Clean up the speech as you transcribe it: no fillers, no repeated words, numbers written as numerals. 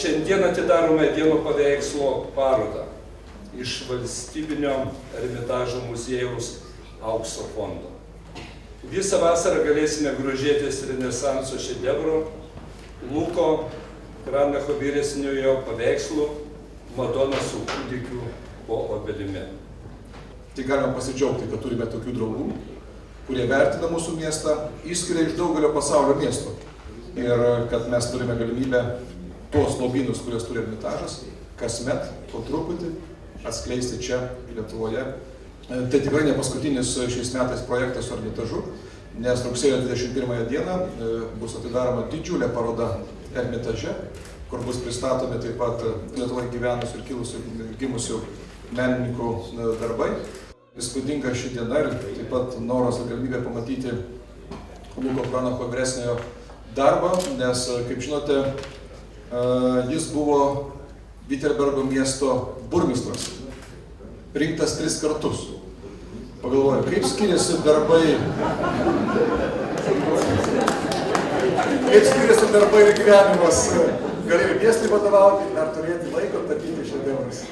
Šiandien atidarome vieno paveikslo parodą iš Valstybinio Ermitažo muziejaus aukso fondo. Visą vasarą galėsime grožėtis Renesanso šedevro Luko Kranacho vyresniojo paveikslu Madona su kūdikiu po obelimi. Tai galime pasidžiaugti, kad turime tokių draugų, kurie vertina mūsų miestą, išskiria iš daugelio pasaulio miestų. Ir kad mes turime galimybę tuos lobynus, kuriuos turi Ermitažas, kasmet po truputį atskleisti čia Lietuvoje. Tai tikrai ne paskutinis šiais metais projektas su Ermitažu, nes rugsėjo 21 dieną bus atidaroma didžiulė paroda Ermitaže, kur bus pristatomi taip pat Lietuvoje gyvenusių ir gimusių menininkų darbai. Įspūdinga ši diena ir taip pat noras ir galimybė pamatyti Luko Kranacho vyresniojo darbą, nes, kaip žinote, jis buvo Viterbergo miesto burmistras, rinktas 3 kartus. Pagalvoju, kaip skiriasi darbai ir gyvenimas. Gali ir miestui vadovauti, dar turėti laiko tapyti šedevrus.